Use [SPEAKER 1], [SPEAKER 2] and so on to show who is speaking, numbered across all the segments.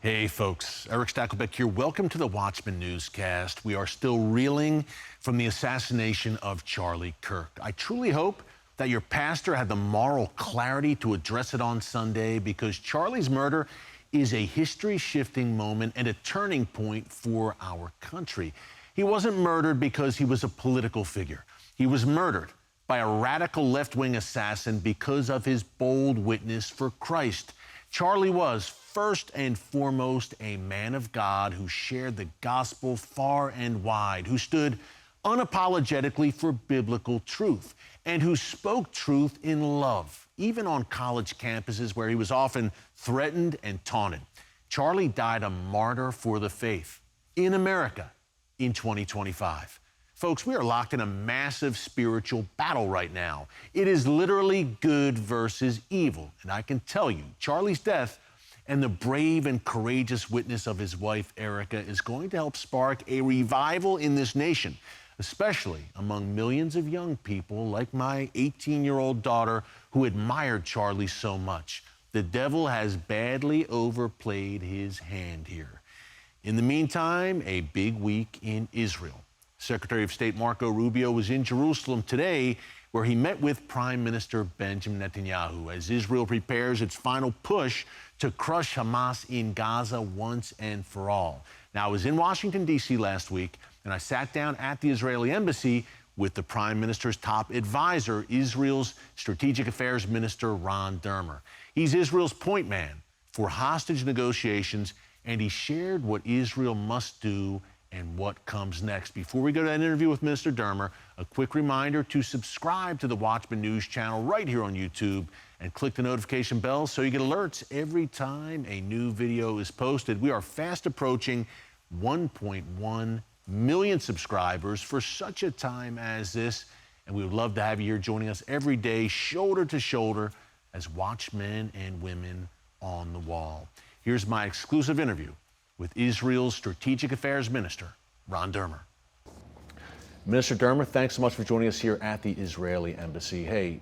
[SPEAKER 1] Hey folks, Erick Stakelbeck here. Welcome to the Watchman Newscast. We are still reeling from the assassination of Charlie Kirk. I truly hope that your pastor had the moral clarity to address it on Sunday, because Charlie's murder is a history-shifting moment and a turning point for our country. He wasn't murdered because he was a political figure. He was murdered by a radical left-wing assassin because of his bold witness for Christ. Charlie was, first and foremost, a man of God who shared the gospel far and wide, who stood unapologetically for biblical truth, and who spoke truth in love, even on college campuses where he was often threatened and taunted. Charlie died a martyr for the faith in America in 2025. Folks, we are locked in a massive spiritual battle right now. It is literally good versus evil. And I can tell you, Charlie's death and the brave and courageous witness of his wife, Erica, is going to help spark a revival in this nation, especially among millions of young people like my 18-year-old daughter who admired Charlie so much. The devil has badly overplayed his hand here. In the meantime, a big week in Israel. Secretary of State Marco Rubio was in Jerusalem today, where he met with Prime Minister Benjamin Netanyahu as Israel prepares its final push to crush Hamas in Gaza once and for all. Now, I was in Washington, D.C. last week, and I sat down at the Israeli embassy with the Prime Minister's top advisor, Israel's Strategic Affairs Minister Ron Dermer. He's Israel's point man for hostage negotiations, and he shared what Israel must do and what comes next. Before we go to that interview with Minister Dermer, a quick reminder to subscribe to the Watchman News channel right here on YouTube and click the notification bell so you get alerts every time a new video is posted. We are fast approaching 1.1 million subscribers for such a time as this, and we would love to have you here joining us every day, shoulder to shoulder, as watchmen and women on the wall. Here's my exclusive interview with Israel's Strategic Affairs Minister, Ron Dermer. Minister Dermer, thanks so much for joining us here at the Israeli Embassy. Hey,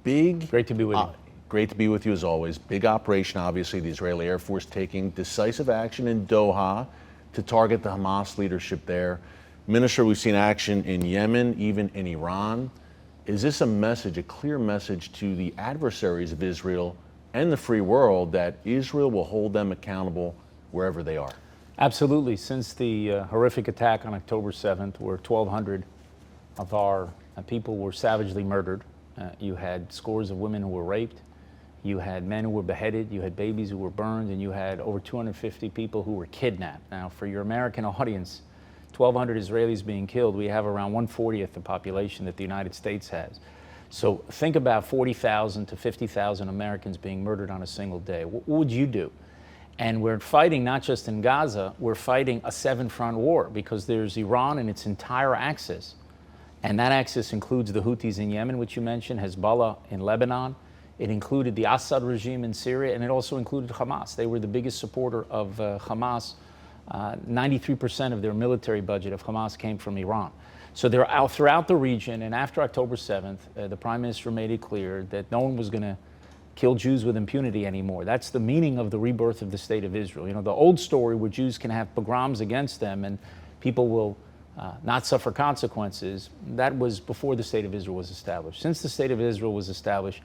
[SPEAKER 2] Great to be with you.
[SPEAKER 1] Great to be with you as always. Big operation, obviously, the Israeli Air Force taking decisive action in Doha to target the Hamas leadership there. Minister, we've seen action in Yemen, even in Iran. Is this a message, a clear message to the adversaries of Israel and the free world that Israel will hold them accountable wherever they are?
[SPEAKER 2] Absolutely. Since the horrific attack on October 7th, where 1,200 of our people were savagely murdered, you had scores of women who were raped, you had men who were beheaded, you had babies who were burned, and you had over 250 people who were kidnapped. Now, for your American audience, 1,200 Israelis being killed, we have around 1/40th the population that the United States has. So think about 40,000 to 50,000 Americans being murdered on a single day. What would you do? And we're fighting not just in Gaza, we're fighting a seven-front war, because there's Iran and its entire axis. And that axis includes the Houthis in Yemen, which you mentioned, Hezbollah in Lebanon. It included the Assad regime in Syria, and it also included Hamas. They were the biggest supporter of Hamas. 93% of their military budget of Hamas came from Iran. So they're out throughout the region, and after October 7th, the Prime Minister made it clear that no one was going to kill Jews with impunity anymore. That's the meaning of the rebirth of the State of Israel. You know, the old story where Jews can have pogroms against them and people will not suffer consequences, that was before the State of Israel was established. Since the State of Israel was established,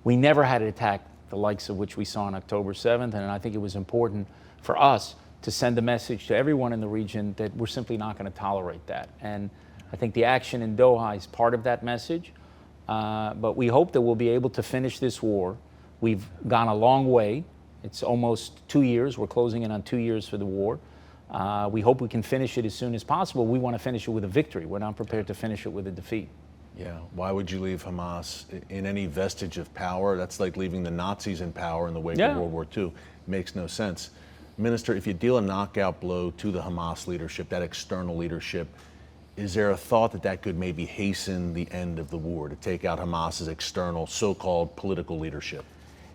[SPEAKER 2] we never had an attack the likes of which we saw on October 7th, and I think it was important for us to send a message to everyone in the region that we're simply not going to tolerate that. And I think the action in Doha is part of that message, but we hope that we'll be able to finish this war. We've gone a long way. It's almost 2 years. We're closing in on 2 years for the war. We hope we can finish it as soon as possible. We want to finish it with a victory. We're not prepared to finish it with a defeat.
[SPEAKER 1] Yeah, why would you leave Hamas in any vestige of power? That's like leaving the Nazis in power in the wake of World War II. Makes no sense. Minister, if you deal a knockout blow to the Hamas leadership, that external leadership, is there a thought that that could maybe hasten the end of the war, to take out Hamas's external so-called political leadership?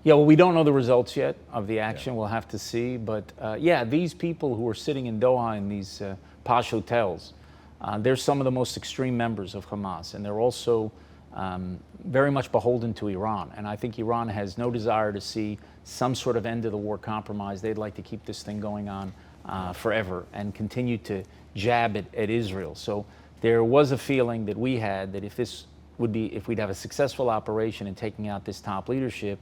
[SPEAKER 2] Yeah, well, we don't know the results yet of the action. We'll have to see. But yeah, these people who are sitting in Doha in these posh hotels, they're some of the most extreme members of Hamas. And they're also very much beholden to Iran. And I think Iran has no desire to see some sort of end to the war compromise. They'd like to keep this thing going on forever and continue to jab at Israel. So there was a feeling that we had that if we'd have a successful operation in taking out this top leadership,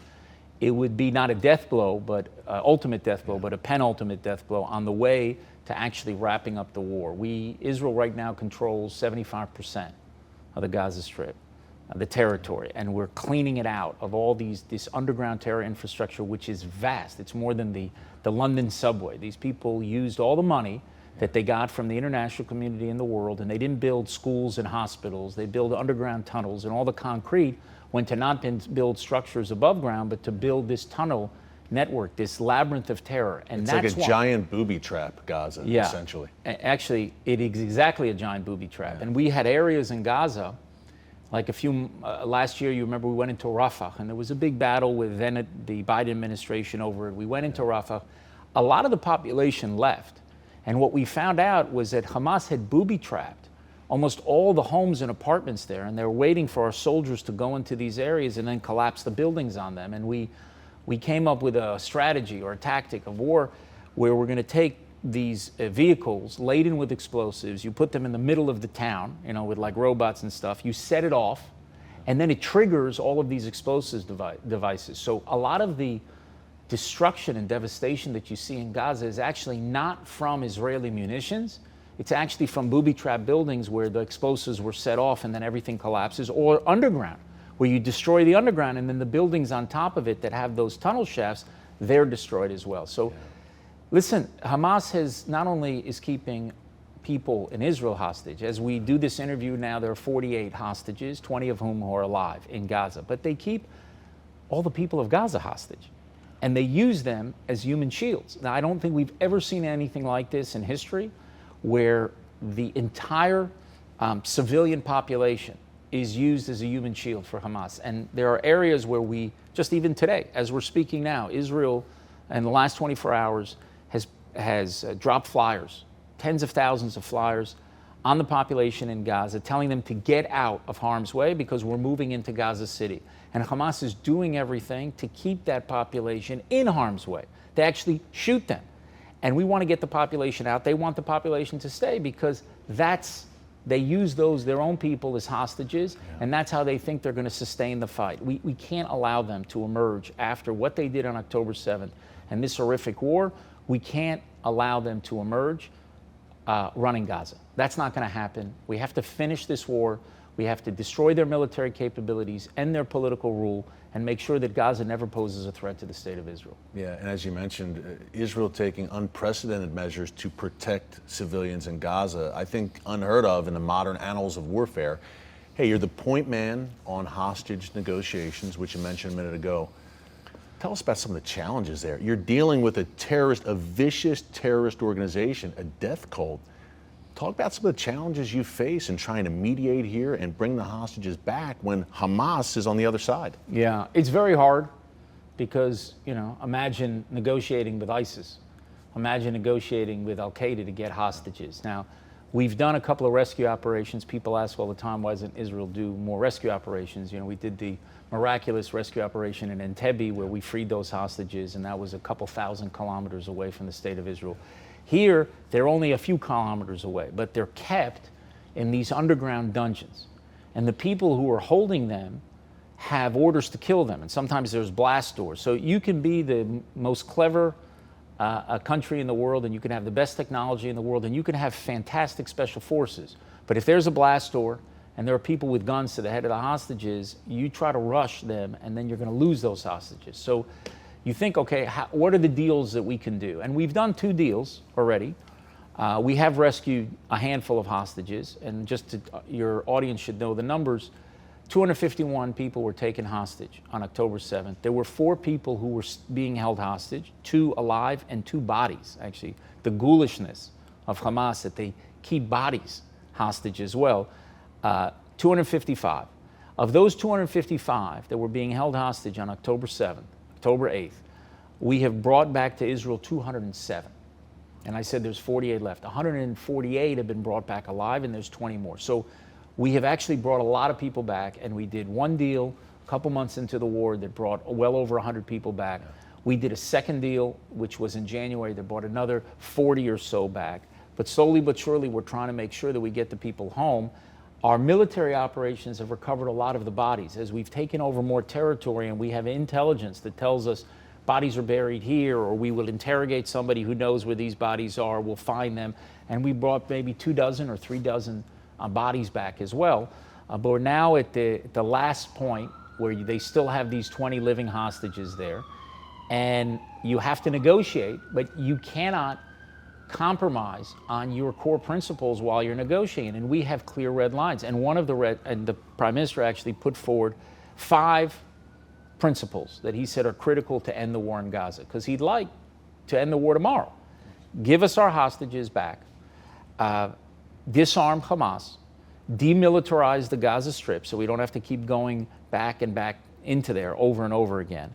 [SPEAKER 2] it would be not a death blow, but ultimate death blow, but a penultimate death blow on the way to actually wrapping up the war. Israel right now controls 75% of the Gaza Strip, the territory, and we're cleaning it out of all this underground terror infrastructure, which is vast. It's more than the London subway. These people used all the money that they got from the international community in the world, and they didn't build schools and hospitals. They built underground tunnels, and all the concrete went to not build structures above ground, but to build this tunnel network, this labyrinth of terror. And
[SPEAKER 3] it's
[SPEAKER 2] that's
[SPEAKER 3] like a giant booby trap, Gaza, essentially.
[SPEAKER 2] Actually, it is exactly a giant booby trap. And we had areas in Gaza, like last year, you remember we went into Rafah, and there was a big battle with the Biden administration over it. We went into Rafah. A lot of the population left. And what we found out was that Hamas had booby trapped almost all the homes and apartments there, and they were waiting for our soldiers to go into these areas and then collapse the buildings on them. And we came up with a strategy or a tactic of war where we're going to take these vehicles laden with explosives, you put them in the middle of the town, with like robots and stuff, you set it off, and then it triggers all of these explosives devices. So a lot of the destruction and devastation that you see in Gaza is actually not from Israeli munitions. It's actually from booby trap buildings where the explosives were set off and then everything collapses, or underground, where you destroy the underground and then the buildings on top of it that have those tunnel shafts, they're destroyed as well. So listen, Hamas not only is keeping people in Israel hostage. As we do this interview now, there are 48 hostages, 20 of whom are alive in Gaza, but they keep all the people of Gaza hostage. And they use them as human shields. Now, I don't think we've ever seen anything like this in history, where the entire civilian population is used as a human shield for Hamas. And there are areas where just even today, as we're speaking now, Israel in the last 24 hours has dropped flyers, tens of thousands of flyers on the population in Gaza, telling them to get out of harm's way because we're moving into Gaza City. And Hamas is doing everything to keep that population in harm's way. They actually shoot them. And we want to get the population out. They want the population to stay because they use their own people as hostages, and that's how they think they're going to sustain the fight. We can't allow them to emerge after what they did on October 7th and this horrific war. We can't allow them to emerge running Gaza. That's not going to happen. We have to finish this war. We have to destroy their military capabilities and their political rule and make sure that Gaza never poses a threat to the state of Israel.
[SPEAKER 3] Yeah, and as you mentioned, Israel taking unprecedented measures to protect civilians in Gaza, I think unheard of in the modern annals of warfare. Hey, you're the point man on hostage negotiations, which you mentioned a minute ago. Tell us about some of the challenges there. You're dealing with a vicious terrorist organization, a death cult. Talk about some of the challenges you face in trying to mediate here and bring the hostages back when Hamas is on the other side.
[SPEAKER 2] Yeah, it's very hard because, imagine negotiating with ISIS. Imagine negotiating with Al-Qaeda to get hostages. Now, we've done a couple of rescue operations. People ask all the time, why doesn't Israel do more rescue operations? We did the miraculous rescue operation in Entebbe where we freed those hostages, and that was a couple thousand kilometers away from the state of Israel. Here, they're only a few kilometers away, but they're kept in these underground dungeons. And the people who are holding them have orders to kill them, and sometimes there's blast doors. So you can be the most clever country in the world, and you can have the best technology in the world, and you can have fantastic special forces. But if there's a blast door, and there are people with guns to the head of the hostages, you try to rush them, and then you're going to lose those hostages. So you think, okay, what are the deals that we can do? And we've done 2 deals already. We have rescued a handful of hostages, and your audience should know the numbers. 251 people were taken hostage on October 7th. There were 4 people who were being held hostage, 2 alive and 2 bodies, actually. The ghoulishness of Hamas that they keep bodies hostage as well. 255. Of those 255 that were being held hostage on October 7th, October 8th, we have brought back to Israel 207. And I said there's 48 left. 148 have been brought back alive, and there's 20 more. So We have actually brought a lot of people back, and we did one deal a couple months into the war that brought well over 100 people back. Yeah. We did a second deal, which was in January, that brought another 40 or so back. But slowly but surely, we're trying to make sure that we get the people home. Our military operations have recovered a lot of the bodies. As we've taken over more territory and we have intelligence that tells us bodies are buried here, or we will interrogate somebody who knows where these bodies are, we'll find them. And we brought maybe 2 dozen or 3 dozen bodies back as well. But we're now at the last point where they still have these 20 living hostages there. And you have to negotiate, but you cannot compromise on your core principles while you're negotiating. And we have clear red lines. And one of the Prime Minister actually put forward 5 principles that he said are critical to end the war in Gaza, because he'd like to end the war tomorrow. Give us our hostages back, disarm Hamas, demilitarize the Gaza Strip so we don't have to keep going back and back into there over and over again.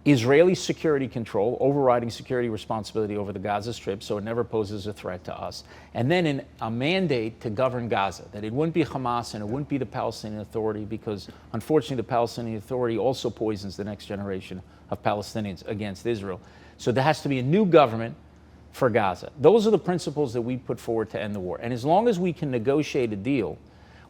[SPEAKER 2] Israeli security control, overriding security responsibility over the Gaza Strip so it never poses a threat to us. And then a mandate to govern Gaza, that it wouldn't be Hamas and it wouldn't be the Palestinian Authority, because unfortunately the Palestinian Authority also poisons the next generation of Palestinians against Israel. So there has to be a new government for Gaza. Those are the principles that we put forward to end the war. And as long as we can negotiate a deal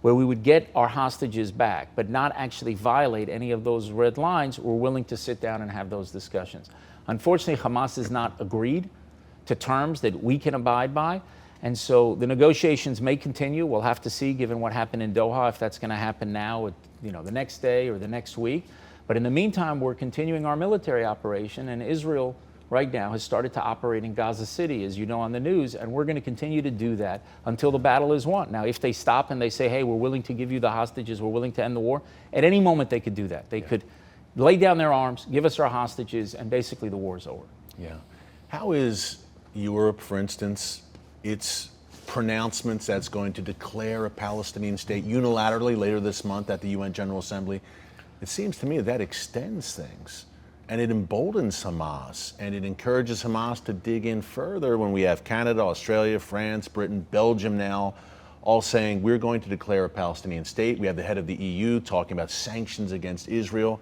[SPEAKER 2] where we would get our hostages back, but not actually violate any of those red lines, we're willing to sit down and have those discussions. Unfortunately, Hamas has not agreed to terms that we can abide by, and so the negotiations may continue. We'll have to see, given what happened in Doha, if that's going to happen now, the next day or the next week. But in the meantime, we're continuing our military operation, and Israel right now has started to operate in Gaza City, as you know, on the news, and we're going to continue to do that until the battle is won. Now, if they stop and they say, hey, we're willing to give you the hostages, we're willing to end the war, at any moment they could do that. They could lay down their arms, give us our hostages, and basically the war's over.
[SPEAKER 3] Yeah. How is Europe, for instance, its pronouncements that's going to declare a Palestinian state unilaterally later this month at the UN General Assembly? It seems to me that extends things. And it emboldens Hamas, and it encourages Hamas to dig in further when we have Canada, Australia, France, Britain, Belgium now, all saying we're going to declare a Palestinian state. We have the head of the EU talking about sanctions against Israel.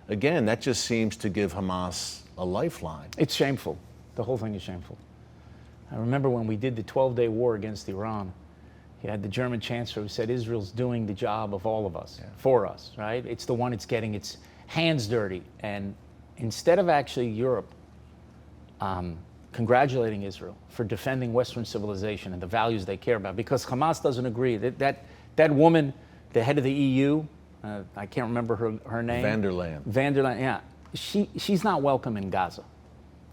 [SPEAKER 3] Again, that just seems to give Hamas a lifeline.
[SPEAKER 2] It's shameful. The whole thing is shameful. I remember when we did the 12-day war against Iran, you had the German chancellor who said Israel's doing the job of all of us, for us, right? It's the one that's getting its hands dirty. And instead of actually Europe congratulating Israel for defending Western civilization and the values they care about, because Hamas doesn't agree. That woman, the head of the EU, I can't remember her name.
[SPEAKER 3] Van der Leyen.
[SPEAKER 2] Van der Leyen, yeah. She's not welcome in Gaza,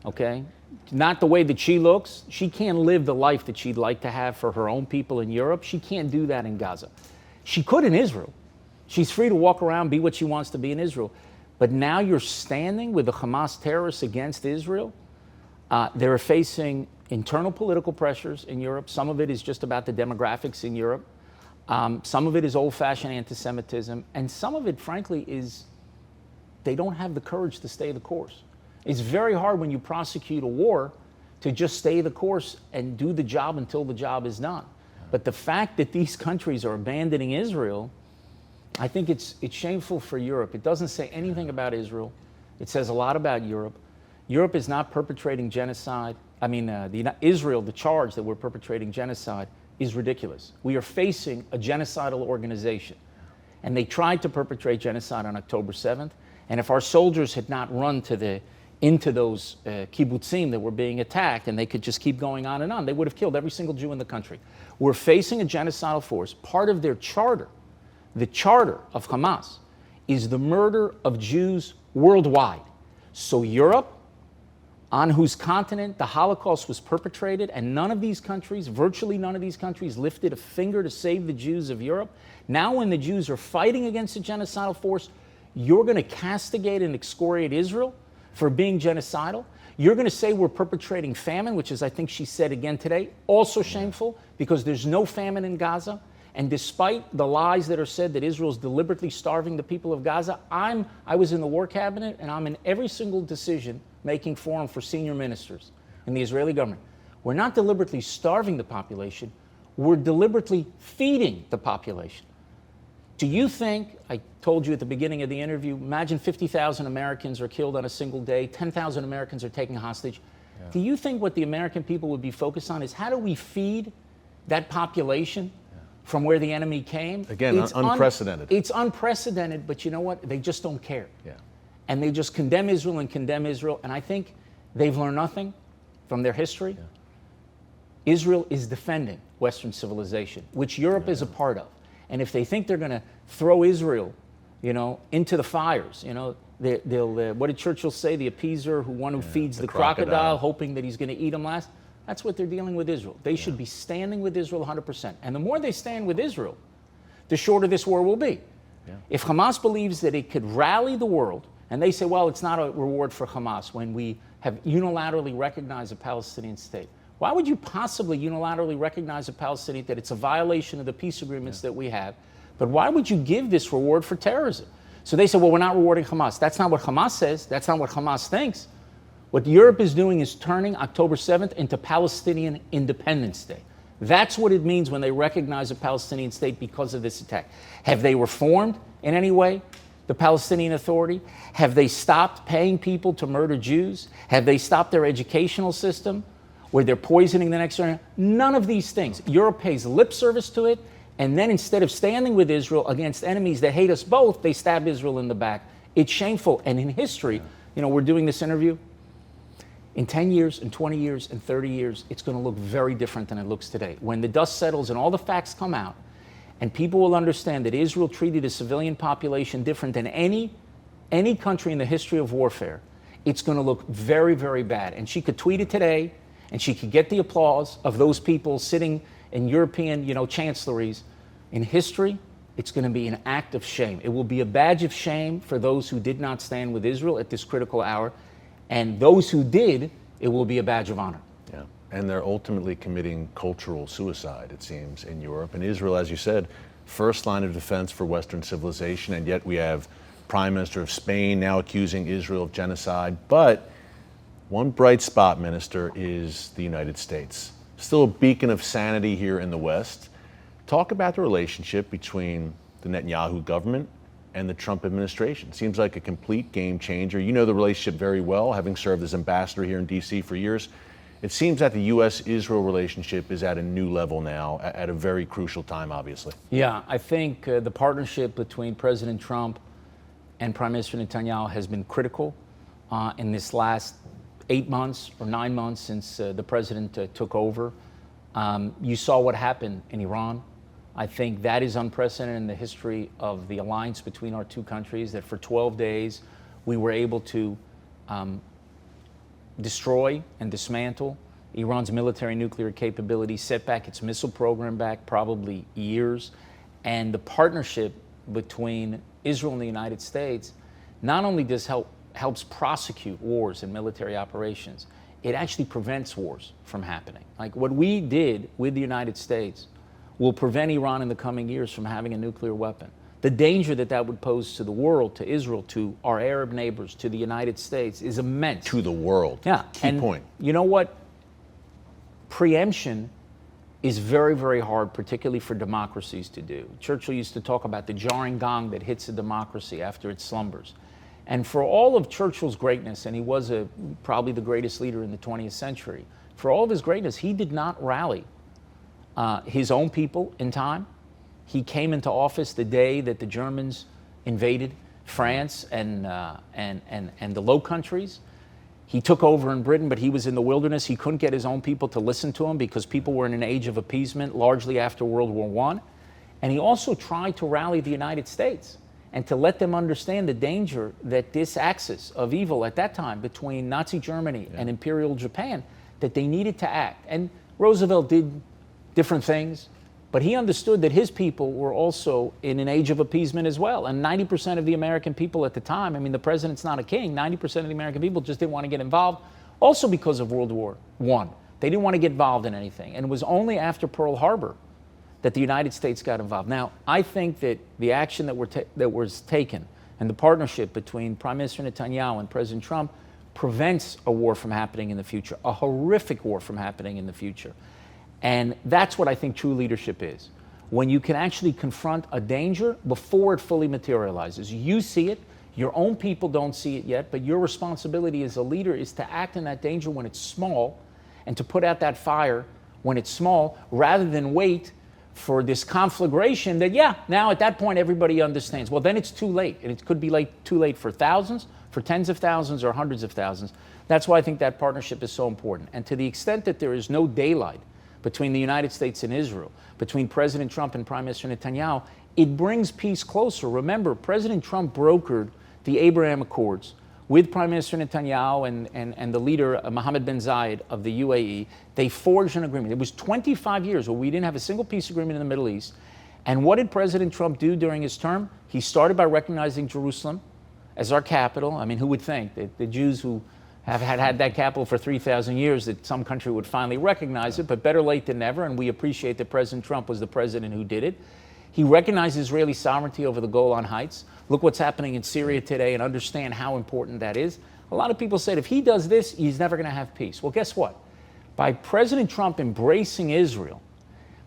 [SPEAKER 2] okay? Not the way that she looks. She can't live the life that she'd like to have for her own people in Europe. She can't do that in Gaza. She could in Israel. She's free to walk around, be what she wants to be in Israel. But now you're standing with the Hamas terrorists against Israel. They're facing internal political pressures in Europe. Some of it is just about the demographics in Europe. Some of it is old-fashioned anti-Semitism. And some of it, frankly, is they don't have the courage to stay the course. It's very hard when you prosecute a war to just stay the course and do the job until the job is done. But the fact that these countries are abandoning Israel, I think it's shameful for Europe. It doesn't say anything about Israel. It says a lot about Europe. Europe is not perpetrating genocide. Israel, the charge that we're perpetrating genocide is ridiculous. We are facing a genocidal organization. And they tried to perpetrate genocide on October 7th. And if our soldiers had not run into those kibbutzim that were being attacked, and they could just keep going on and on, they would have killed every single Jew in the country. We're facing a genocidal force. Part of their charter, the charter of Hamas, is the murder of Jews worldwide. So Europe, on whose continent the Holocaust was perpetrated, and none of these countries, virtually none of these countries, lifted a finger to save the Jews of Europe. Now when the Jews are fighting against a genocidal force, you're going to castigate and excoriate Israel for being genocidal. You're going to say we're perpetrating famine, which is, I think she said again today, also shameful, because there's no famine in Gaza. And despite the lies that are said that Israel's deliberately starving the people of Gaza, I was in the War Cabinet, and I'm in every single decision-making forum for senior ministers in the Israeli government. We're not deliberately starving the population. We're deliberately feeding the population. Do you think, I told you at the beginning of the interview, imagine 50,000 Americans are killed on a single day, 10,000 Americans are taken hostage. Yeah. Do you think what the American people would be focused on is how do we feed that population from where the enemy came?
[SPEAKER 3] Again, it's unprecedented.
[SPEAKER 2] It's unprecedented, but you know what? They just don't care.
[SPEAKER 3] Yeah.
[SPEAKER 2] And they just condemn Israel and condemn Israel. And I think they've learned nothing from their history. Yeah. Israel is defending Western civilization, which Europe is a part of. And if they think they're going to throw Israel, into the fires, they'll what did Churchill say? The appeaser, one who feeds the crocodile, hoping that he's going to eat him last. That's what they're dealing with Israel. They should be standing with Israel 100%. And the more they stand with Israel, the shorter this war will be. Yeah. If Hamas believes that it could rally the world, and they say, well, it's not a reward for Hamas when we have unilaterally recognized a Palestinian state. Why would you possibly unilaterally recognize a Palestinian that it's a violation of the peace agreements that we have? But why would you give this reward for terrorism? So they say, well, we're not rewarding Hamas. That's not what Hamas says. That's not what Hamas thinks. What Europe is doing is turning October 7th into Palestinian Independence Day. That's what it means when they recognize a Palestinian state because of this attack. Have they reformed in any way the Palestinian Authority? Have they stopped paying people to murder Jews? Have they stopped their educational system where they're poisoning the next generation? None of these things. Europe pays lip service to it, and then instead of standing with Israel against enemies that hate us both, they stab Israel in the back. It's shameful. And in history, we're doing this interview. In 10 years, in 20 years, in 30 years, it's going to look very different than it looks today. When the dust settles and all the facts come out, and people will understand that Israel treated a civilian population different than any country in the history of warfare, it's going to look very, very bad. And she could tweet it today, and she could get the applause of those people sitting in European, chancelleries. In history, it's going to be an act of shame. It will be a badge of shame for those who did not stand with Israel at this critical hour. And those who did, it will be a badge of honor.
[SPEAKER 3] Yeah, and they're ultimately committing cultural suicide, it seems, in Europe. And Israel, as you said, first line of defense for Western civilization, and yet we have Prime Minister of Spain now accusing Israel of genocide. But one bright spot, Minister, is the United States. Still a beacon of sanity here in the West. Talk about the relationship between the Netanyahu government and the Trump administration. Seems like a complete game changer. You know the relationship very well, having served as ambassador here in D.C. for years. It seems that the U.S.-Israel relationship is at a new level now, at a very crucial time, obviously.
[SPEAKER 2] Yeah, I think the partnership between President Trump and Prime Minister Netanyahu has been critical in this last 8 months or 9 months since the president took over. You saw what happened in Iran. I think that is unprecedented in the history of the alliance between our two countries, that for 12 days we were able to destroy and dismantle Iran's military nuclear capability, set back its missile program back probably years. And the partnership between Israel and the United States not only helps prosecute wars and military operations, it actually prevents wars from happening. Like what we did with the United States will prevent Iran in the coming years from having a nuclear weapon. The danger that would pose to the world, to Israel, to our Arab neighbors, to the United States is immense.
[SPEAKER 3] To the world.
[SPEAKER 2] Yeah.
[SPEAKER 3] Key point.
[SPEAKER 2] You know what? Preemption is very, very hard, particularly for democracies to do. Churchill used to talk about the jarring gong that hits a democracy after it slumbers. And for all of Churchill's greatness, and he was probably the greatest leader in the 20th century, for all of his greatness, he did not rally his own people in time. He came into office the day that the Germans invaded France and the Low Countries. He took over in Britain, but he was in the wilderness. He couldn't get his own people to listen to him because people were in an age of appeasement, largely after World War I. And he also tried to rally the United States and to let them understand the danger that this axis of evil at that time between Nazi Germany and Imperial Japan, that they needed to act. And Roosevelt did different things, but he understood that his people were also in an age of appeasement as well. And 90% of the American people at the time, I mean, the president's not a king, 90% of the American people just didn't want to get involved, also because of World War I. They didn't want to get involved in anything. And it was only after Pearl Harbor that the United States got involved. Now, I think that the action that was taken and the partnership between Prime Minister Netanyahu and President Trump prevents a war from happening in the future, a horrific war from happening in the future. And that's what I think true leadership is. when you can actually confront a danger before it fully materializes. You see it, your own people don't see it yet, but your responsibility as a leader is to act in that danger when it's small and to put out that fire when it's small, rather than wait for this conflagration that, now at that point everybody understands. Well, then it's too late, and it could be too late for thousands, for tens of thousands, or hundreds of thousands. That's why I think that partnership is so important. And to the extent that there is no daylight between the United States and Israel, between President Trump and Prime Minister Netanyahu, it brings peace closer. Remember, President Trump brokered the Abraham Accords with Prime Minister Netanyahu and the leader, Mohammed bin Zayed of the UAE. They forged an agreement. It was 25 years where we didn't have a single peace agreement in the Middle East. And what did President Trump do during his term? He started by recognizing Jerusalem as our capital. I mean, who would think that the Jews who have had that capital for 3,000 years, that some country would finally recognize it, but better late than never, and we appreciate that President Trump was the president who did it. He recognized Israeli sovereignty over the Golan Heights. Look what's happening in Syria today and understand how important that is. A lot of people said if he does this, he's never going to have peace. Well, guess what? By President Trump embracing Israel,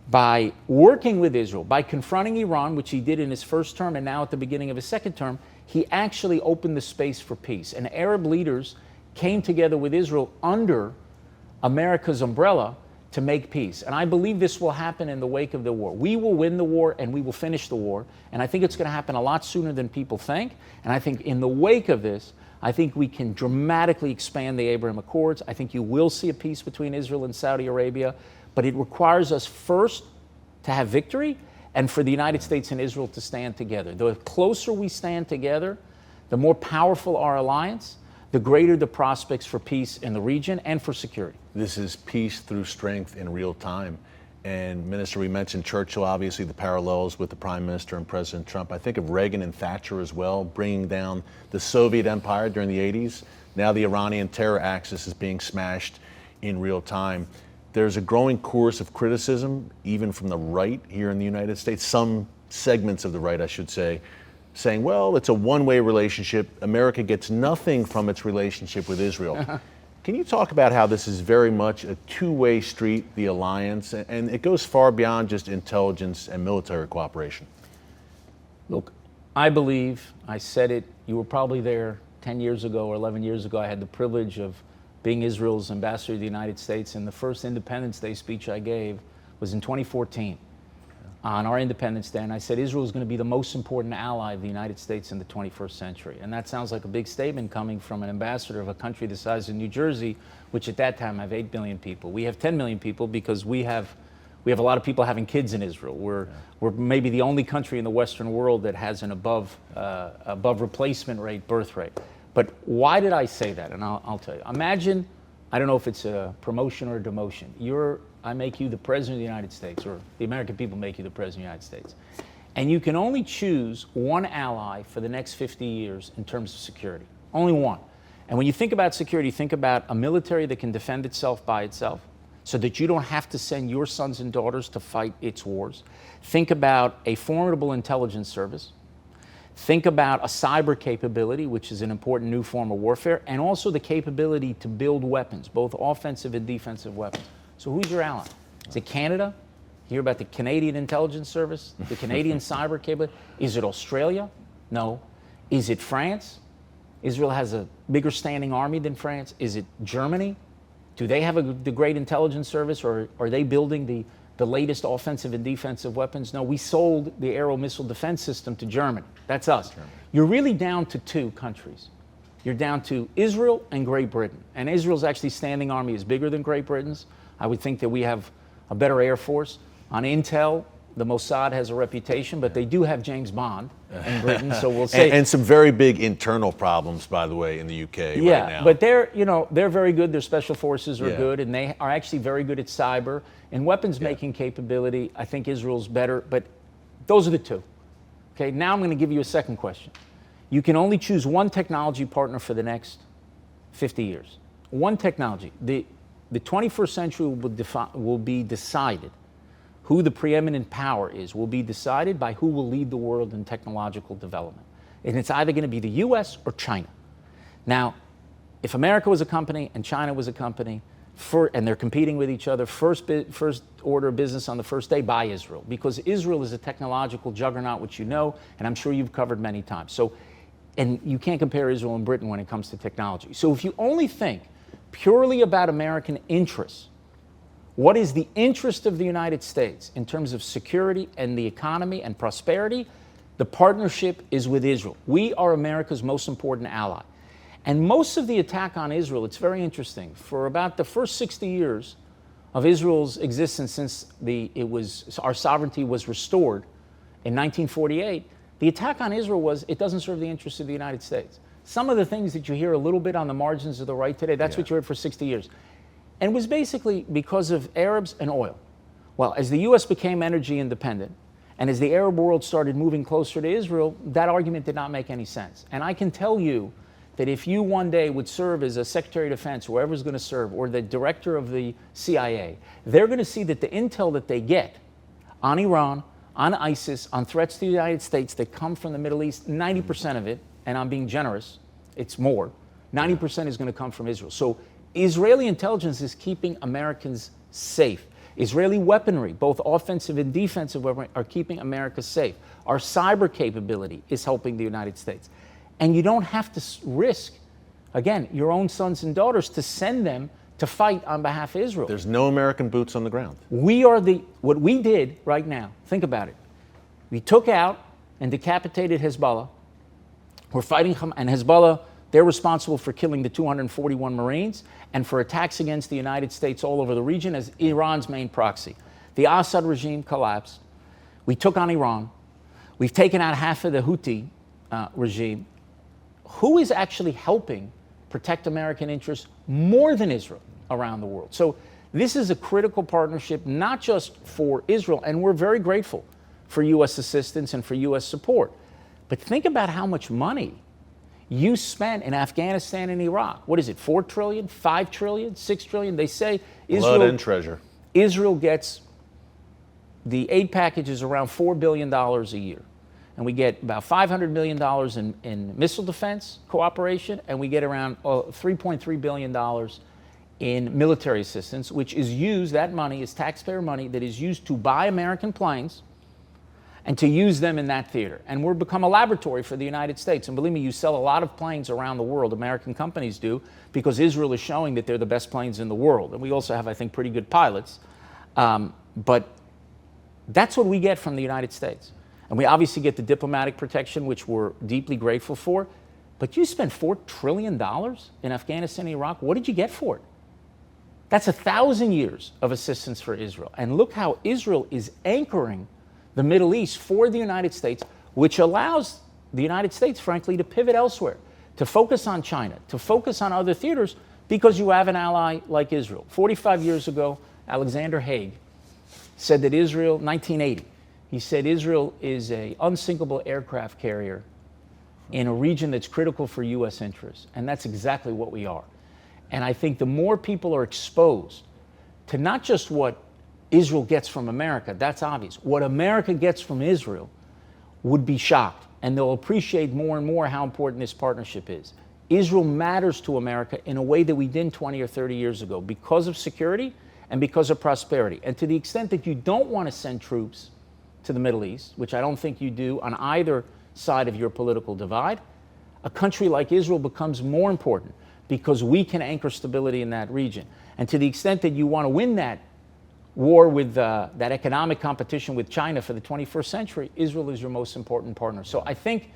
[SPEAKER 2] by working with Israel, by confronting Iran, which he did in his first term and now at the beginning of his second term, he actually opened the space for peace. And Arab leaders came together with Israel under America's umbrella to make peace. And I believe this will happen in the wake of the war. We will win the war and we will finish the war. And I think it's going to happen a lot sooner than people think. And I think in the wake of this, I think we can dramatically expand the Abraham Accords. I think you will see a peace between Israel and Saudi Arabia. But it requires us first to have victory and for the United States and Israel to stand together. The closer we stand together, the more powerful our alliance, the greater the prospects for peace in the region and for security.
[SPEAKER 3] This is peace through strength in real time. And Minister, we mentioned Churchill, obviously the parallels with the Prime Minister and President Trump. I think of Reagan and Thatcher as well, bringing down the Soviet empire during the 80s. Now the Iranian terror axis is being smashed in real time. There's a growing chorus of criticism, even from the right here in the United States, some segments of the right, I should say, saying, well, it's a one-way relationship. America gets nothing from its relationship with Israel. Can you talk about how this is very much a two-way street, the alliance, and it goes far beyond just intelligence and military cooperation?
[SPEAKER 2] Look, I believe, I said it, you were probably there 10 years ago or 11 years ago. I had the privilege of being Israel's ambassador to the United States, and the first Independence Day speech I gave was in 2014. On our Independence Day, and I said Israel is going to be the most important ally of the United States in the 21st century. And that sounds like a big statement coming from an ambassador of a country the size of New Jersey, which at that time have 8 million people. We have 10 million people because we have a lot of people having kids in Israel. We're maybe the only country in the Western world that has an above replacement rate birth rate. But why did I say that? And I'll tell you. Imagine, I don't know if it's a promotion or a demotion. I make you the President of the United States, or the American people make you the President of the United States. And you can only choose one ally for the next 50 years in terms of security. Only one. And when you think about security, think about a military that can defend itself by itself so that you don't have to send your sons and daughters to fight its wars. Think about a formidable intelligence service. Think about a cyber capability, which is an important new form of warfare, and also the capability to build weapons, both offensive and defensive weapons. So who's your ally? Is it Canada? Hear about the Canadian Intelligence Service, the Canadian cyber capability? Is it Australia? No. Is it France? Israel has a bigger standing army than France. Is it Germany? Do they have the great intelligence service, or are they building the latest offensive and defensive weapons? No, we sold the aero missile defense system to Germany. That's us. Germany. You're really down to 2 countries. You're down to Israel and Great Britain. And Israel's actually standing army is bigger than Great Britain's. I would think that we have a better Air Force. On intel, the Mossad has a reputation, but they do have James Bond in Britain, so we'll say.
[SPEAKER 3] And some very big internal problems, by the way, in the UK right now.
[SPEAKER 2] Yeah, but they're very good. Their special forces are good, and they are actually very good at cyber. And weapons-making capability, I think Israel's better, but those are the 2. Okay, now I'm going to give you a second question. You can only choose one technology partner for the next 50 years. One technology. The 21st century will be decided. Who the preeminent power is will be decided by who will lead the world in technological development. And it's either going to be the US or China. Now, if America was a company and China was a company, and they're competing with each other, first order of business on the first day, buy Israel. Because Israel is a technological juggernaut, which you know, and I'm sure you've covered many times. So, and you can't compare Israel and Britain when it comes to technology. So if you only think purely about American interests, what is the interest of the United States in terms of security and the economy and prosperity? The partnership is with Israel. We are America's most important ally. And most of the attack on Israel, it's very interesting. For about the first 60 years of Israel's existence since our sovereignty was restored in 1948, the attack on Israel was it doesn't serve the interests of the United States. Some of the things that you hear a little bit on the margins of the right today, that's what you heard for 60 years. And it was basically because of Arabs and oil. Well, as the U.S. became energy independent, and as the Arab world started moving closer to Israel, that argument did not make any sense. And I can tell you that if you one day would serve as a Secretary of Defense, whoever's going to serve, or the director of the CIA, they're going to see that the intel that they get on Iran, on ISIS, on threats to the United States that come from the Middle East, 90% of it, and I'm being generous, it's more, 90% is going to come from Israel. So Israeli intelligence is keeping Americans safe. Israeli weaponry, both offensive and defensive weaponry, are keeping America safe. Our cyber capability is helping the United States. And you don't have to risk, again, your own sons and daughters to send them to fight on behalf of Israel.
[SPEAKER 3] There's no American boots on the ground.
[SPEAKER 2] What we did right now, think about it. We took out and decapitated Hezbollah. We're fighting, and Hezbollah, they're responsible for killing the 241 Marines and for attacks against the United States all over the region as Iran's main proxy. The Assad regime collapsed. We took on Iran. We've taken out half of the Houthi regime. Who is actually helping protect American interests more than Israel around the world? So this is a critical partnership, not just for Israel, and we're very grateful for U.S. assistance and for U.S. support. But think about how much money you spent in Afghanistan and Iraq. What is it, 4 trillion, 5 trillion, 6 trillion? They say Israel,
[SPEAKER 3] blood and treasure.
[SPEAKER 2] Israel gets, the aid package is around $4 billion a year. And we get about $500 million in missile defense cooperation, and we get around $3.3 billion in military assistance, which is used, that money is taxpayer money that is used to buy American planes and to use them in that theater. And we've become a laboratory for the United States. And believe me, you sell a lot of planes around the world, American companies do, because Israel is showing that they're the best planes in the world. And we also have, I think, pretty good pilots. But that's what we get from the United States. And we obviously get the diplomatic protection, which we're deeply grateful for. But you spent $4 trillion in Afghanistan and Iraq. What did you get for it? That's 1,000 years of assistance for Israel. And look how Israel is anchoring the Middle East for the United States, which allows the United States, frankly, to pivot elsewhere, to focus on China, to focus on other theaters, because you have an ally like Israel. 45 years ago, Alexander Haig said that Israel, 1980, he said Israel is an unsinkable aircraft carrier in a region that's critical for U.S. interests. And that's exactly what we are. And I think the more people are exposed to not just what Israel gets from America, that's obvious. What America gets from Israel would be shocked. And they'll appreciate more and more how important this partnership is. Israel matters to America in a way that we didn't 20 or 30 years ago because of security and because of prosperity. And to the extent that you don't want to send troops to the Middle East, which I don't think you do on either side of your political divide, a country like Israel becomes more important because we can anchor stability in that region. And to the extent that you want to win that war with that economic competition with China for the 21st century, Israel is your most important partner. So I think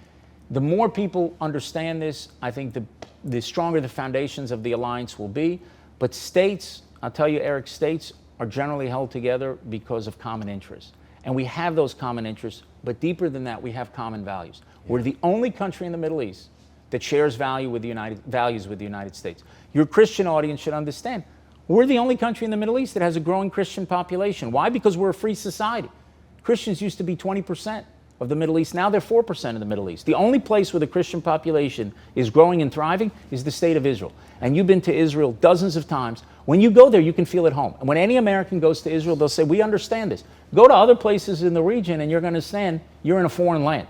[SPEAKER 2] the more people understand this, I think the stronger the foundations of the alliance will be. But states, I'll tell you, Eric, states are generally held together because of common interests. And we have those common interests, but deeper than that, we have common values. Yeah. We're the only country in the Middle East that shares values with the United States. Your Christian audience should understand, we're the only country in the Middle East that has a growing Christian population. Why? Because we're a free society. Christians used to be 20% of the Middle East. Now they're 4% of the Middle East. The only place where the Christian population is growing and thriving is the state of Israel. And you've been to Israel dozens of times. When you go there, you can feel at home. And when any American goes to Israel, they'll say, we understand this. Go to other places in the region and you're going to understand you're in a foreign land.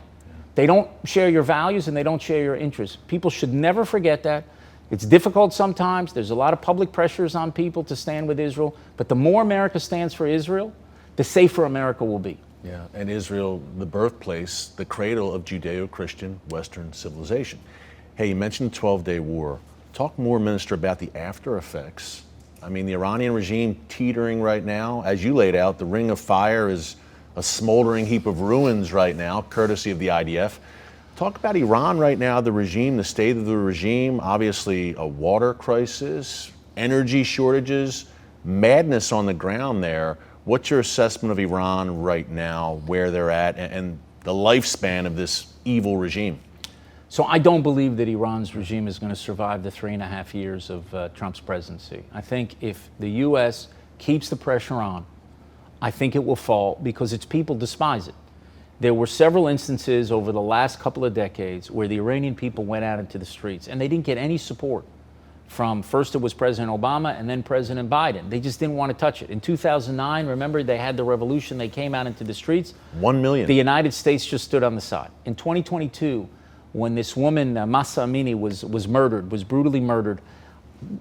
[SPEAKER 2] They don't share your values and they don't share your interests. People should never forget that. It's difficult sometimes. There's a lot of public pressures on people to stand with Israel. But the more America stands for Israel, the safer America will be.
[SPEAKER 3] Yeah, and Israel, the birthplace, the cradle of Judeo-Christian Western civilization. Hey, you mentioned the 12-day war. Talk more, Minister, about the after effects. I mean, the Iranian regime teetering right now. As you laid out, the Ring of Fire is a smoldering heap of ruins right now, courtesy of the IDF. Talk about Iran right now, the regime, the state of the regime, obviously a water crisis, energy shortages, madness on the ground there. What's your assessment of Iran right now, where they're at, and the lifespan of this evil regime?
[SPEAKER 2] So I don't believe that Iran's regime is going to survive the 3.5 years of Trump's presidency. I think if the U.S. keeps the pressure on, I think it will fall because its people despise it. There were several instances over the last couple of decades where the Iranian people went out into the streets and they didn't get any support from, first it was President Obama and then President Biden. They just didn't want to touch it. In 2009, remember, they had the revolution. They came out into the streets.
[SPEAKER 3] 1 million.
[SPEAKER 2] The United States just stood on the side. In 2022, when this woman, Mahsa Amini, was murdered, was brutally murdered,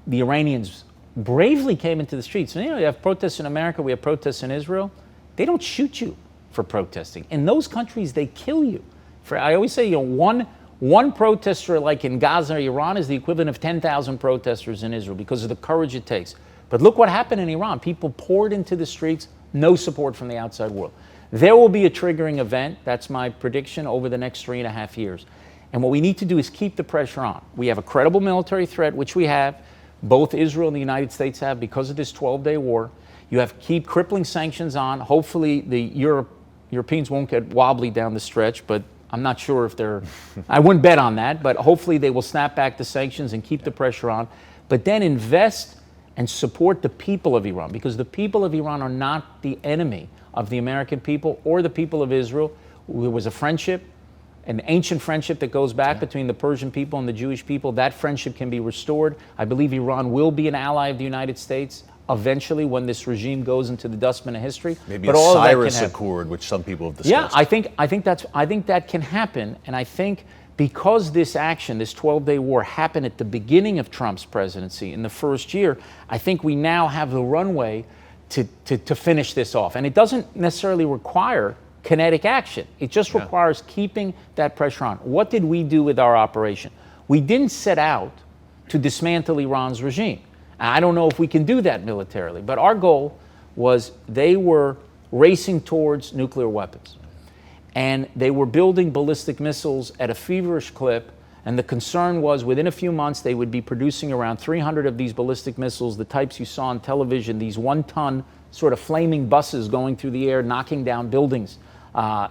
[SPEAKER 2] the Iranians bravely came into the streets. And, you know, you have protests in America, we have protests in Israel. They don't shoot you for protesting. In those countries, they kill you. I always say, you know, one protester like in Gaza or Iran is the equivalent of 10,000 protesters in Israel because of the courage it takes. But look what happened in Iran. People poured into the streets, no support from the outside world. There will be a triggering event, that's my prediction, over the next 3.5 years. And what we need to do is keep the pressure on. We have a credible military threat, which we have. Both Israel and the United States have because of this 12-day war. You have to keep crippling sanctions on. Hopefully the Europeans won't get wobbly down the stretch, but I'm not sure if they're, I wouldn't bet on that, but hopefully they will snap back the sanctions and keep the pressure on. But then invest and support the people of Iran, because the people of Iran are not the enemy of the American people or the people of Israel. There was a friendship, an ancient friendship that goes back between the Persian people and the Jewish people. That friendship can be restored. I believe Iran will be an ally of the United States eventually when this regime goes into the dustbin of history.
[SPEAKER 3] Maybe
[SPEAKER 2] but
[SPEAKER 3] a
[SPEAKER 2] all
[SPEAKER 3] Cyrus Accord, which some people have discussed.
[SPEAKER 2] Yeah, I think that can happen, and I think because this action, this 12-day war, happened at the beginning of Trump's presidency in the first year, I think we now have the runway to finish this off. And it doesn't necessarily require kinetic action. It just requires keeping that pressure on. What did we do with our operation? We didn't set out to dismantle Iran's regime. And I don't know if we can do that militarily, but our goal was they were racing towards nuclear weapons. And they were building ballistic missiles at a feverish clip. And the concern was within a few months, they would be producing around 300 of these ballistic missiles, the types you saw on television, these 1-ton sort of flaming buses going through the air, knocking down buildings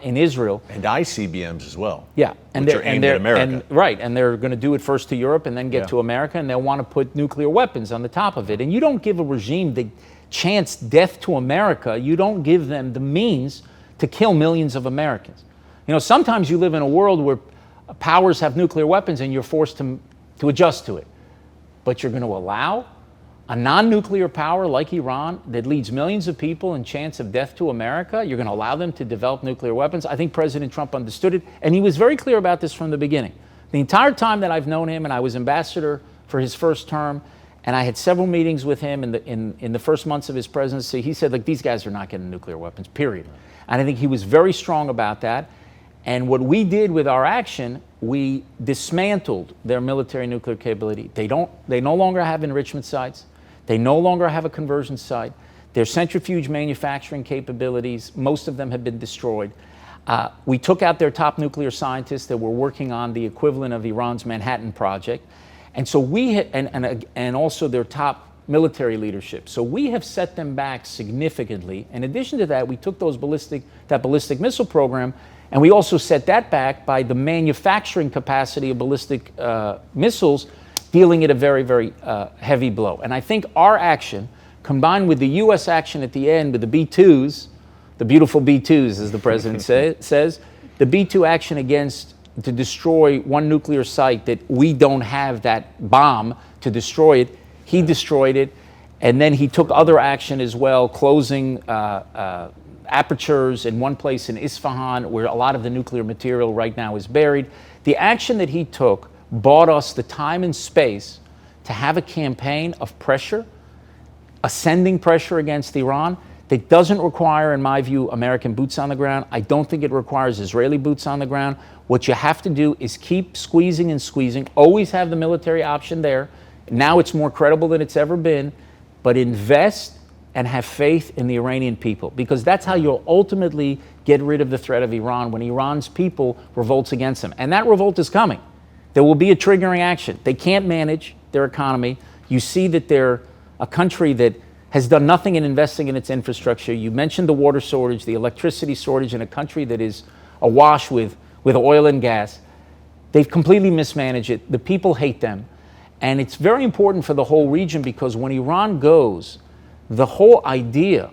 [SPEAKER 2] in Israel.
[SPEAKER 3] And ICBMs as well.
[SPEAKER 2] Yeah.
[SPEAKER 3] Which are aimed at America.
[SPEAKER 2] And they're going to do it first to Europe and then get to America, and they'll want to put nuclear weapons on the top of it. And you don't give a regime the chance death to America. You don't give them the means to kill millions of Americans. You know, sometimes you live in a world where powers have nuclear weapons and you're forced to adjust to it. But you're going to allow a non-nuclear power like Iran that leads millions of people in chance of death to America, you're going to allow them to develop nuclear weapons? I think President Trump understood it, and he was very clear about this from the beginning. The entire time that I've known him, and I was ambassador for his first term, and I had several meetings with him in the first months of his presidency, he said, like, these guys are not getting nuclear weapons, period. And I think he was very strong about that. And what we did with our action, we dismantled their military nuclear capability. They no longer have enrichment sites. They no longer have a conversion site. Their centrifuge manufacturing capabilities, most of them have been destroyed. We took out their top nuclear scientists that were working on the equivalent of Iran's Manhattan Project. And so and also their top military leadership. So we have set them back significantly. In addition to that, we took that ballistic missile program, and we also set that back by the manufacturing capacity of ballistic missiles, dealing at a very, very heavy blow. And I think our action, combined with the U.S. action at the end with the B-2s, the beautiful B-2s, as the president says, the B-2 action to destroy one nuclear site that we don't have that bomb to destroy it, he destroyed it. And then he took other action as well, closing apertures in one place in Isfahan, where a lot of the nuclear material right now is buried. The action that he took bought us the time and space to have a campaign of pressure, ascending pressure against Iran, that doesn't require, in my view, American boots on the ground. I don't think it requires Israeli boots on the ground. What you have to do is keep squeezing and squeezing, always have the military option there. Now it's more credible than it's ever been, but invest and have faith in the Iranian people, because that's how you'll ultimately get rid of the threat of Iran, when Iran's people revolts against them. And that revolt is coming. There will be a triggering action. They can't manage their economy. You see that they're a country that has done nothing in investing in its infrastructure. You mentioned the water shortage, the electricity shortage in a country that is awash with oil and gas. They've completely mismanaged it. The people hate them. And it's very important for the whole region, because when Iran goes, the whole idea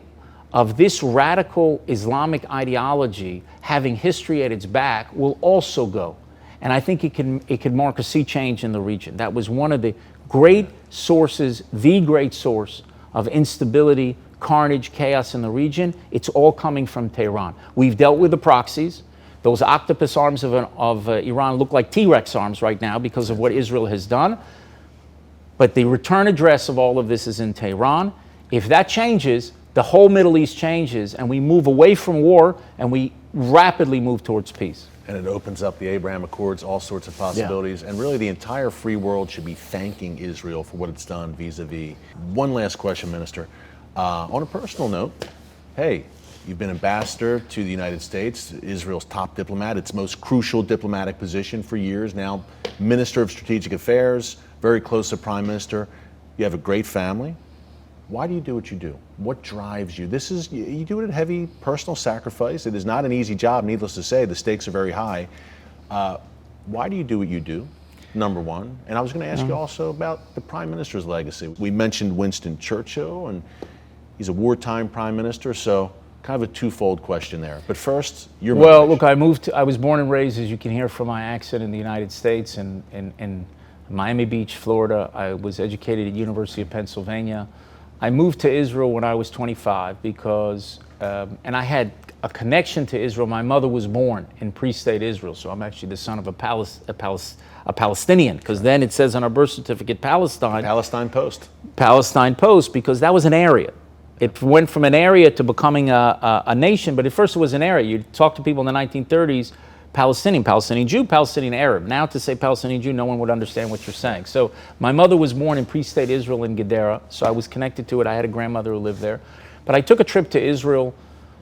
[SPEAKER 2] of this radical Islamic ideology having history at its back will also go. And I think it can mark a sea change in the region. That was one of the great sources, the great source of instability, carnage, chaos in the region. It's all coming from Tehran. We've dealt with the proxies. Those octopus arms of Iran look like T-Rex arms right now because of what Israel has done. But the return address of all of this is in Tehran. If that changes, the whole Middle East changes, and we move away from war, and we rapidly move towards peace.
[SPEAKER 3] And it opens up the Abraham Accords, all sorts of possibilities. Yeah. And really, the entire free world should be thanking Israel for what it's done vis-a-vis. One last question, Minister. On a personal note, hey, you've been ambassador to the United States, Israel's top diplomat, its most crucial diplomatic position for years. Now, Minister of Strategic Affairs, very close to Prime Minister. You have a great family. Why do you do what you do? What drives you? You do it at heavy personal sacrifice. It is not an easy job, needless to say. The stakes are very high. Why do you do what you do, number one? And I was going to ask you also about the Prime Minister's legacy. We mentioned Winston Churchill, and he's a wartime Prime Minister, so kind of a twofold question there. But first, your motivation.
[SPEAKER 2] Well, look, I was born and raised, as you can hear from my accent, in the United States, in Miami Beach, Florida. I was educated at University of Pennsylvania. I moved to Israel when I was 25 because, and I had a connection to Israel. My mother was born in pre-state Israel, so I'm actually the son of a Palestinian, because then it says on our birth certificate, Palestine.
[SPEAKER 3] Palestine Post.
[SPEAKER 2] Palestine Post, because that was an area. It went from an area to becoming a nation, but at first it was an area. You talk to people in the 1930s, Palestinian Jew, Palestinian Arab. Now to say Palestinian Jew, no one would understand what you're saying. So my mother was born in pre-state Israel in Gedera, so I was connected to it. I had a grandmother who lived there. But I took a trip to Israel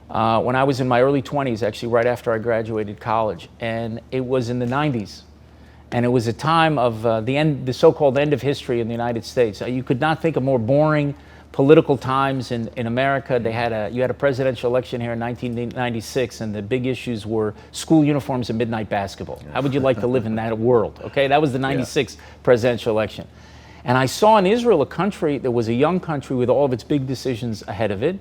[SPEAKER 2] when I was in my early 20s, actually right after I graduated college. And it was in the 90s. And it was a time of the so-called end of history in the United States. You could not think of more boring political times in America. You had a presidential election here in 1996, and the big issues were school uniforms and midnight basketball. How would you like to live in that world? Okay, that was the 96 presidential election. And I saw in Israel a country that was a young country with all of its big decisions ahead of it.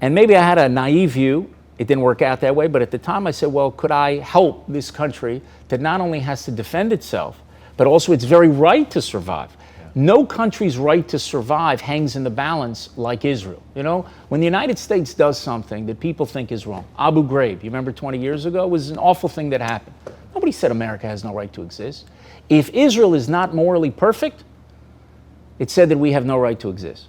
[SPEAKER 2] And maybe I had a naive view. It didn't work out that way, but at the time I said, well, could I help this country that not only has to defend itself, but also its very right to survive? No country's right to survive hangs in the balance like Israel. You know, when the United States does something that people think is wrong, Abu Ghraib, you remember 20 years ago, was an awful thing that happened. Nobody said America has no right to exist. If Israel is not morally perfect, it said that we have no right to exist.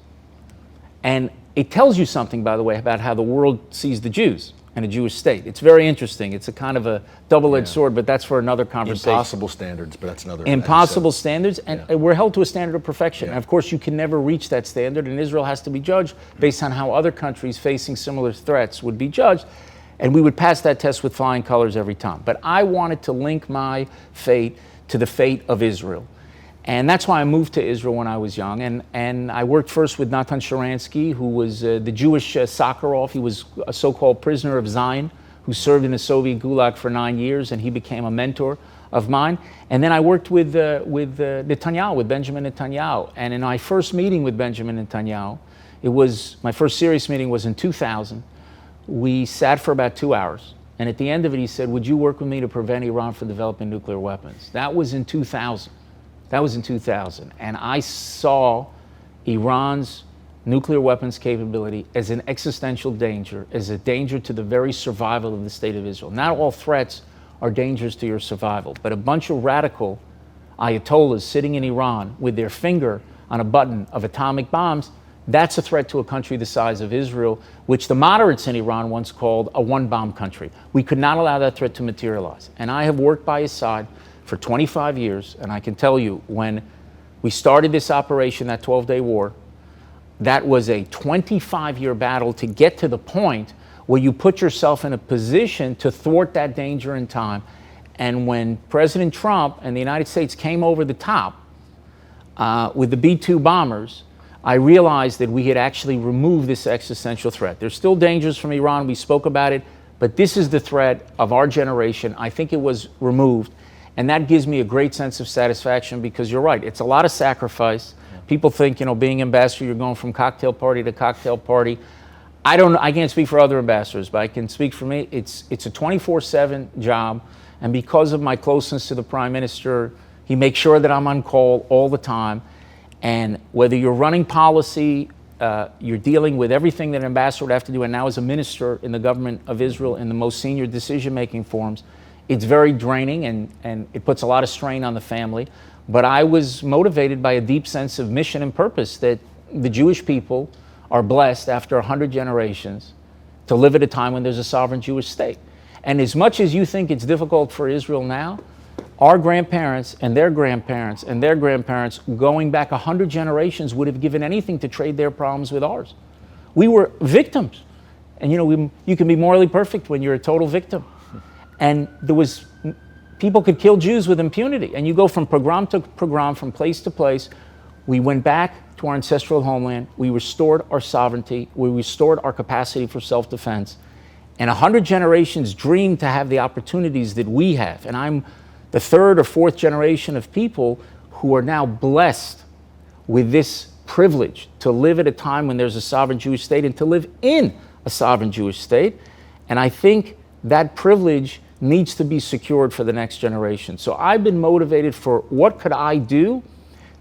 [SPEAKER 2] And it tells you something, by the way, about how the world sees the Jews and a Jewish state. It's very interesting. It's a kind of a double-edged sword, but that's for another conversation.
[SPEAKER 3] Impossible standards, but that's another.
[SPEAKER 2] Impossible standards, and we're held to a standard of perfection. And of course, you can never reach that standard, and Israel has to be judged based on how other countries facing similar threats would be judged, and we would pass that test with flying colors every time. But I wanted to link my fate to the fate of Israel. And that's why I moved to Israel when I was young. And I worked first with Natan Sharansky, who was the Jewish Sakharov. He was a so-called prisoner of Zion who served in the Soviet Gulag for 9 years, and he became a mentor of mine. And then I worked with Netanyahu, with Benjamin Netanyahu. And in my first meeting with Benjamin Netanyahu, my first serious meeting was in 2000. We sat for about 2 hours. And at the end of it, he said, would you work with me to prevent Iran from developing nuclear weapons? That was in 2000. That was in 2000, and I saw Iran's nuclear weapons capability as an existential danger, as a danger to the very survival of the state of Israel. Not all threats are dangers to your survival, but a bunch of radical ayatollahs sitting in Iran with their finger on a button of atomic bombs, that's a threat to a country the size of Israel, which the moderates in Iran once called a one-bomb country. We could not allow that threat to materialize. And I have worked by his side for 25 years, and I can tell you, when we started this operation, that 12-day war, that was a 25-year battle to get to the point where you put yourself in a position to thwart that danger in time. And when President Trump and the United States came over the top with the B-2 bombers, I realized that we had actually removed this existential threat. There's still dangers from Iran. We spoke about it, but this is the threat of our generation. I think it was removed, and that gives me a great sense of satisfaction, because you're right, it's a lot of sacrifice. People think, being ambassador, you're going from cocktail party to cocktail party. I can't speak for other ambassadors, but I can speak for me. It's a 24/7 job, and because of my closeness to the Prime Minister, he makes sure that I'm on call all the time. And whether you're running policy, you're dealing with everything that an ambassador would have to do, and now as a minister in the government of Israel in the most senior decision-making forums, it's very draining, and it puts a lot of strain on the family. But I was motivated by a deep sense of mission and purpose, that the Jewish people are blessed after 100 generations to live at a time when there's a sovereign Jewish state. And as much as you think it's difficult for Israel now, our grandparents and their grandparents and their grandparents going back 100 generations would have given anything to trade their problems with ours. We were victims. And you can be morally perfect when you're a total victim. And people could kill Jews with impunity. And you go from pogrom to pogrom, from place to place. We went back to our ancestral homeland. We restored our sovereignty. We restored our capacity for self-defense. And 100 generations dreamed to have the opportunities that we have. And I'm the third or fourth generation of people who are now blessed with this privilege to live at a time when there's a sovereign Jewish state and to live in a sovereign Jewish state. And I think that privilege needs to be secured for the next generation. So I've been motivated for what could I do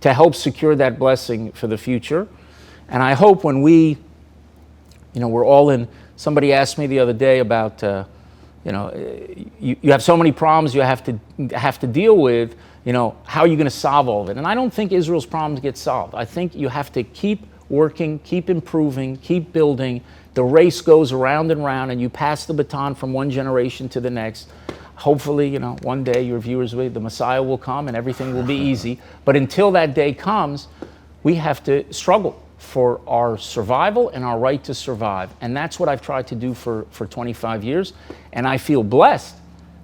[SPEAKER 2] to help secure that blessing for the future. And I hope when we're all in, somebody asked me the other day about, you have so many problems you have to deal with, how are you going to solve all of it? And I don't think Israel's problems get solved. I think you have to keep working, keep improving, keep building. The race goes around and round, and you pass the baton from one generation to the next. Hopefully, one day your viewers the Messiah will come and everything will be easy. But until that day comes, we have to struggle for our survival and our right to survive. And that's what I've tried to do for 25 years. And I feel blessed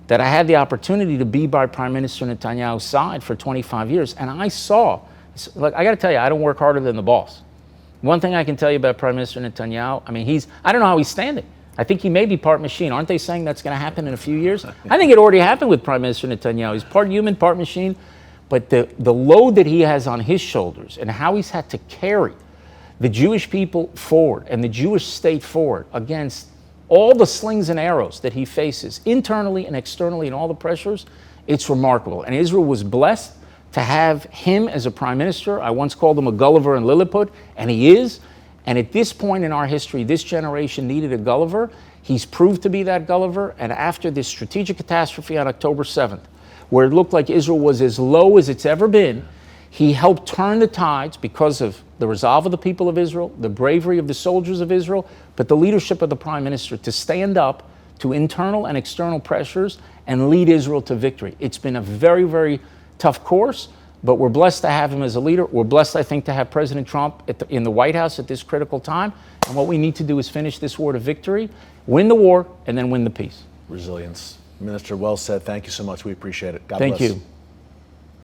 [SPEAKER 2] that I had the opportunity to be by Prime Minister Netanyahu's side for 25 years. And I saw, I got to tell you, I don't work harder than the boss. One thing I can tell you about Prime Minister Netanyahu, I don't know how he's standing. I think he may be part machine. Aren't they saying that's going to happen in a few years? I think it already happened with Prime Minister Netanyahu. He's part human, part machine. But the load that he has on his shoulders and how he's had to carry the Jewish people forward and the Jewish state forward against all the slings and arrows that he faces internally and externally and all the pressures, it's remarkable. And Israel was blessed to have him as a prime minister. I once called him a Gulliver and Lilliput, and he is. And at this point in our history, this generation needed a Gulliver. He's proved to be that Gulliver. And after this strategic catastrophe on October 7th, where it looked like Israel was as low as it's ever been, he helped turn the tides because of the resolve of the people of Israel, the bravery of the soldiers of Israel, but the leadership of the prime minister to stand up to internal and external pressures and lead Israel to victory. It's been a very, very tough course, but we're blessed to have him as a leader. We're blessed, I think, to have President Trump in the White House at this critical time. And what we need to do is finish this war to victory, win the war, and then win the peace.
[SPEAKER 3] Resilience. Minister, well said. Thank you so much. We appreciate it. God bless.
[SPEAKER 2] Thank you.